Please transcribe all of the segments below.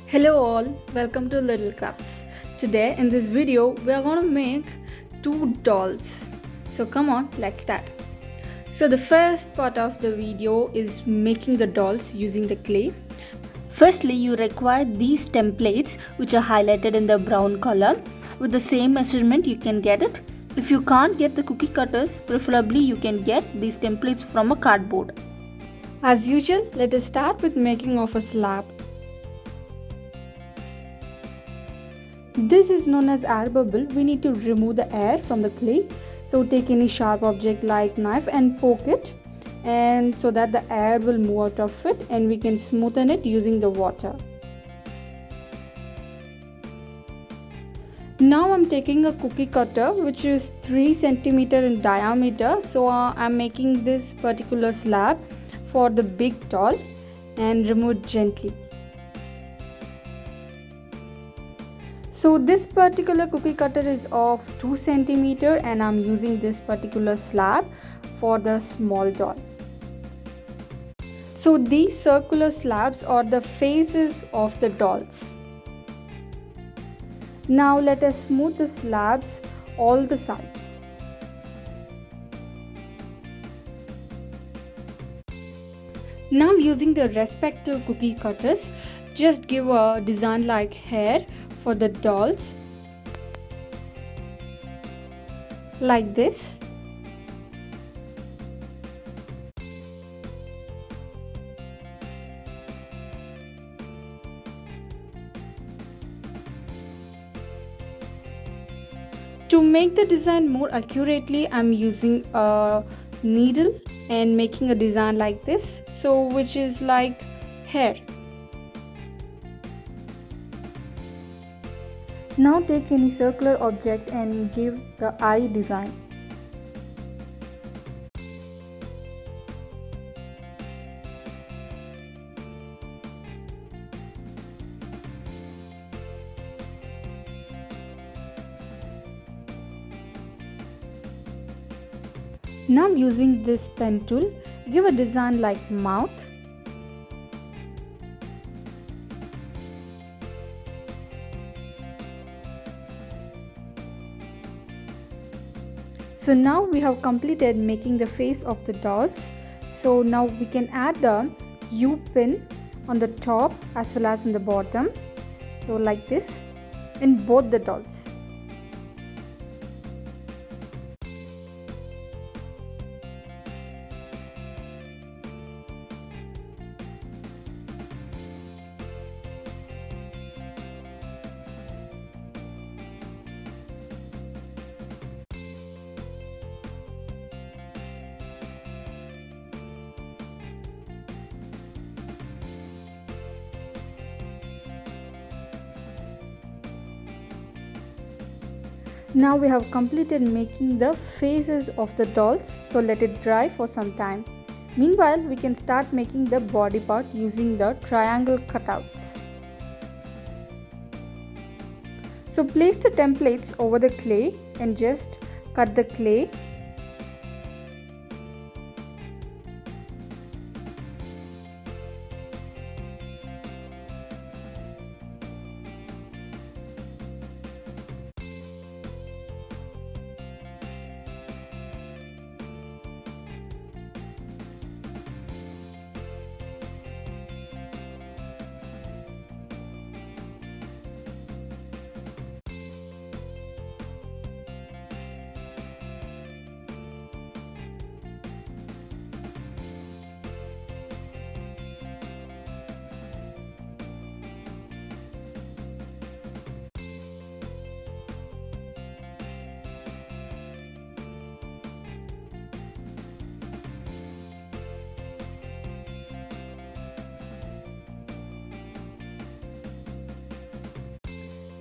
Hello all, welcome to Little Cups. Today in this video we are going to make two dolls. So come on, let's start. So the first part of the video is making the dolls using the clay. Firstly, you require these templates which are highlighted in the brown color. With the same measurement you can get it. If you can't get the cookie cutters, preferably you can get these templates from a cardboard. As usual, let us start with making of a slab. This is known as air bubble. We need to remove the air from the clay. So take any sharp object like knife and poke it, and so that the air will move out of it and we can smoothen it using the water. Now I'm taking a cookie cutter which is 3 cm in diameter. So I'm making this particular slab for the big doll and remove it gently. So this particular cookie cutter is of 2 cm and I'm using this particular slab for the small doll. So these circular slabs are the faces of the dolls. Now let us smooth the slabs all the sides. Now using the respective cookie cutters, just give a design like hair for the dolls, like this. To make the design more accurately, I'm using a needle and making a design like this, so which is like hair. Now take any circular object and give the eye design. Now using this pen tool, give a design like mouth. So now we have completed making the face of the dolls. So now we can add the U pin on the top as well as in the bottom. So like this in both the dolls. Now we have completed making the faces of the dolls, so let it dry for some time. Meanwhile, we can start making the body part using the triangle cutouts. So place the templates over the clay and just cut the clay.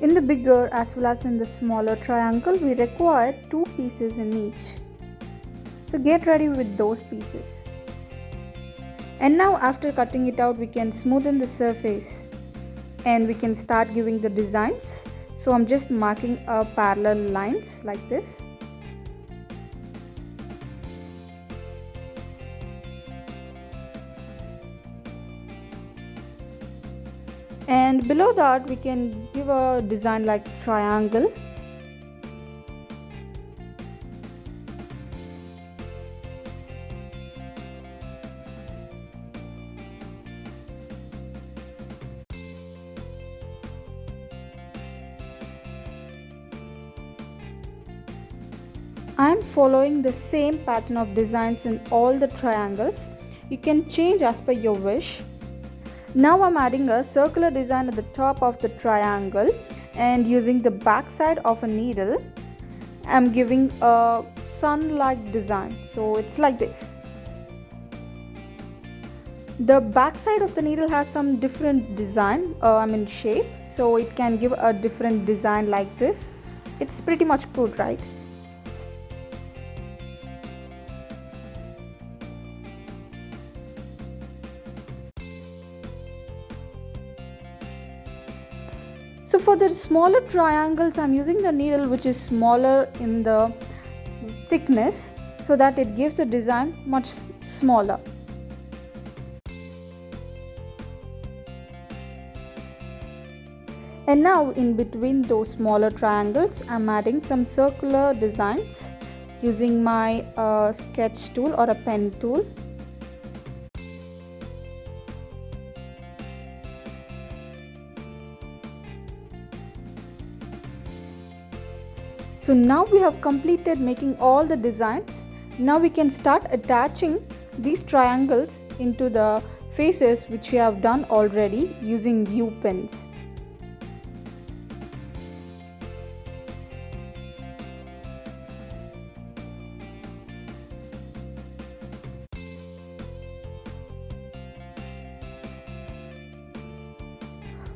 In the bigger as well as in the smaller triangle, we require 2 pieces in each. So get ready with those pieces. And now after cutting it out, we can smoothen the surface and we can start giving the designs. So I'm just marking parallel lines like this. And below that we can give a design like triangle. I am following the same pattern of designs in all the triangles. You can change as per your wish. Now I'm adding a circular design at the top of the triangle, and using the back side of a needle I'm giving a sun-like design. So it's like this. The back side of the needle has some different design, shape, so it can give a different design like this. It's pretty much good, right? So for the smaller triangles, I'm using the needle which is smaller in the thickness, so that it gives the design much smaller. And now in between those smaller triangles, I'm adding some circular designs using my sketch tool or a pen tool. So now we have completed making all the designs. Now we can start attaching these triangles into the faces which we have done already using U pins.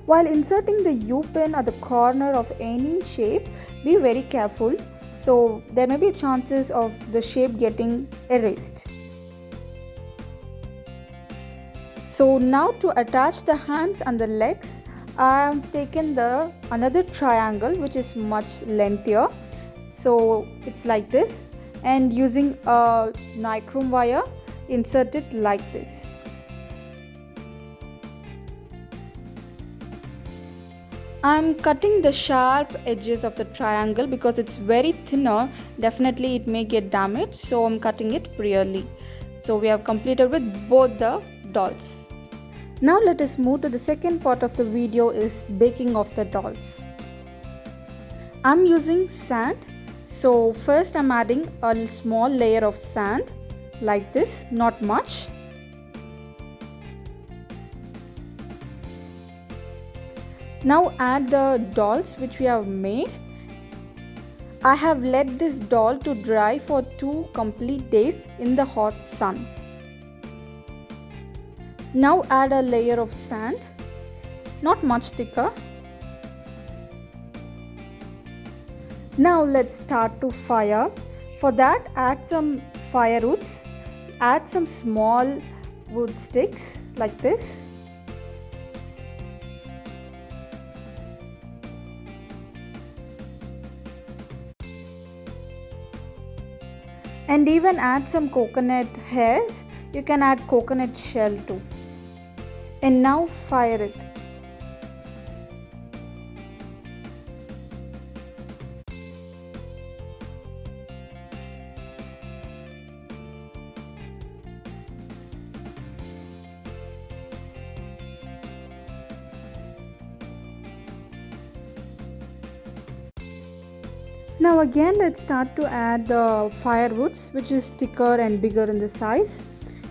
While inserting the U pin at the corner of any shape, be very careful. So there may be chances of the shape getting erased. So now to attach the hands and the legs, I have taken the another triangle which is much lengthier. So it's like this, and using a Nichrome wire, insert it like this. I'm cutting the sharp edges of the triangle because it's very thinner. Definitely it may get damaged, so I'm cutting it priorly. So we have completed with both the dolls. Now let us move to the second part of the video, is baking of the dolls. I'm using sand. So first I'm adding a small layer of sand like this, not much. Now add the dolls which we have made. I have let this doll to dry for 2 complete days in the hot sun. Now add a layer of sand, not much thicker. Now let's start to fire. For that, add some firewoods, add some small wood sticks like this. And even add some coconut hairs. You can add coconut shell too. And now fire it. Now again let's start to add the firewoods, which is thicker and bigger in the size,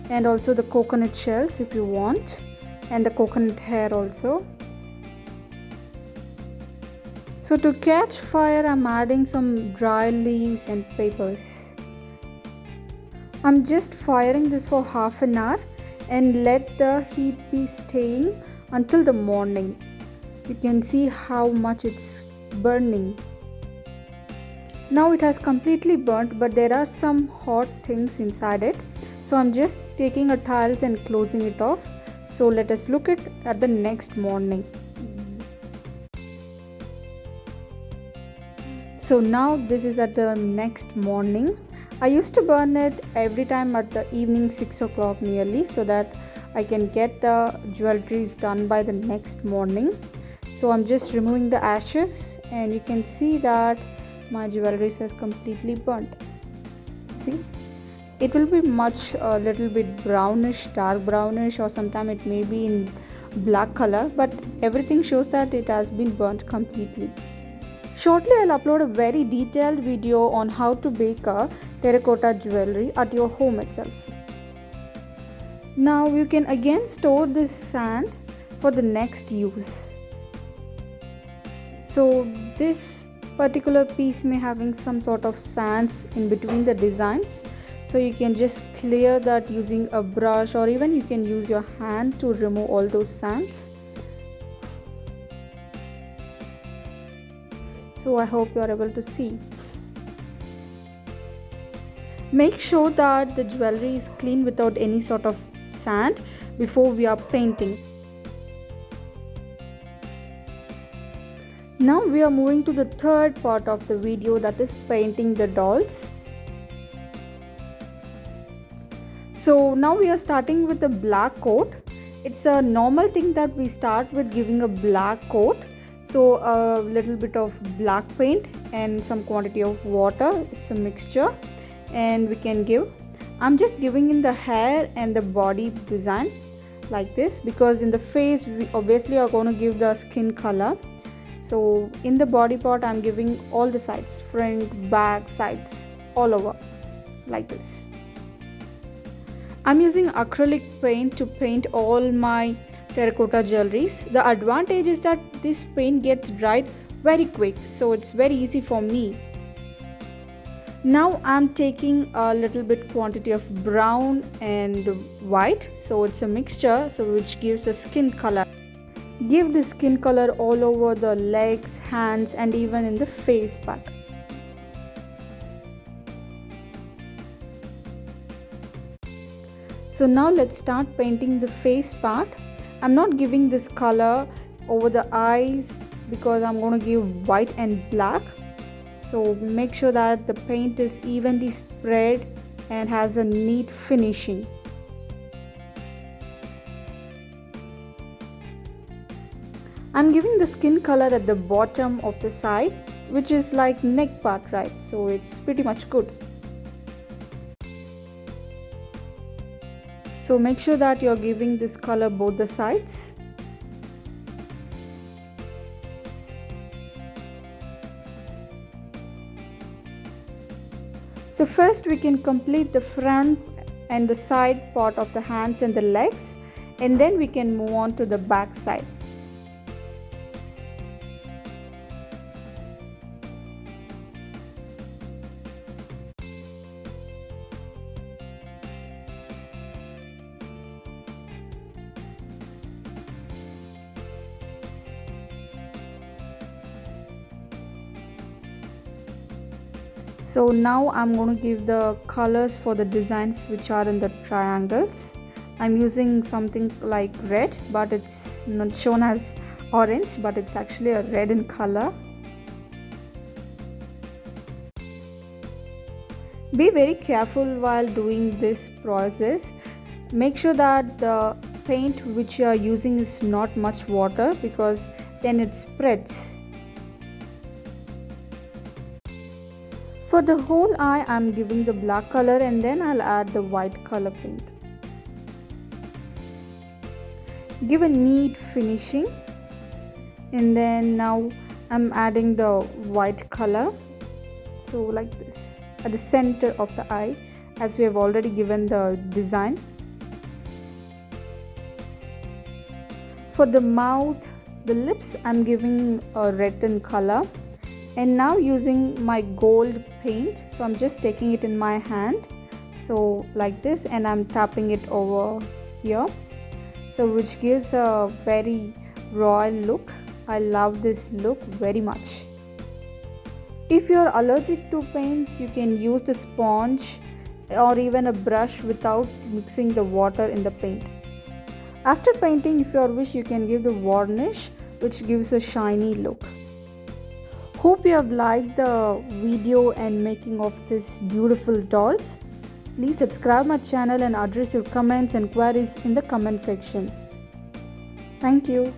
and also the coconut shells if you want, and the coconut hair also. So to catch fire, I'm adding some dry leaves and papers. I'm just firing this for half an hour and let the heat be staying until the morning. You can see how much it's burning. Now it has completely burnt, but there are some hot things inside it. So I'm just taking a tiles and closing it off. So let us look at the next morning. So now this is at the next morning. I used to burn it every time at the evening 6 o'clock nearly, so that I can get the jewelries done by the next morning. So I'm just removing the ashes, and you can see that my jewelry has completely burnt. See, it will be much a little bit brownish, dark brownish, or sometime it may be in black color, but everything shows that it has been burnt completely. Shortly I'll upload a very detailed video on how to bake a terracotta jewelry at your home itself. Now you can again store this sand for the next use. So this particular piece may having some sort of sands in between the designs, so you can just clear that using a brush, or even you can use your hand to remove all those sands. So I hope you are able to see. Make sure that the jewelry is clean without any sort of sand before we are painting. Now we are moving to the third part of the video, that is painting the dolls. So now we are starting with the black coat. It's a normal thing that we start with giving a black coat. So a little bit of black paint and some quantity of water. It's a mixture, and we can give. I'm just giving in the hair and the body design like this, because in the face we obviously are going to give the skin color. So in the body part I'm giving all the sides, front, back, sides, all over like this. I'm using acrylic paint to paint all my terracotta jewelries. The advantage is that this paint gets dried very quick, so it's very easy for me. Now I'm taking a little bit quantity of brown and white, so it's a mixture, so which gives a skin color. Give the skin color all over the legs, hands, and even in the face part. So now let's start painting the face part. I'm not giving this color over the eyes because I'm going to give white and black. So make sure that the paint is evenly spread and has a neat finishing. I'm giving the skin color at the bottom of the side, which is like neck part, right? So it's pretty much good. So make sure that you're giving this color both the sides. So first we can complete the front and the side part of the hands and the legs, and then we can move on to the back side. So now I'm going to give the colors for the designs which are in the triangles. I'm using something like red, but it's not shown as orange, but it's actually a red in color. Be very careful while doing this process. Make sure that the paint which you are using is not much water, because then it spreads. For the whole eye, I'm giving the black color, and then I'll add the white color paint. Give a neat finishing, and then now I'm adding the white color, so like this at the center of the eye, as we have already given the design. For the mouth, the lips, I'm giving a red in color. And now using my gold paint, so I'm just taking it in my hand, so like this, and I'm tapping it over here, so which gives a very royal look. I love this look very much. If you're allergic to paints, you can use the sponge or even a brush without mixing the water in the paint. After painting, if you wish, you can give the varnish, which gives a shiny look. Hope you have liked the video and making of this beautiful dolls. Please subscribe my channel and address your comments and queries in the comment section. Thank you.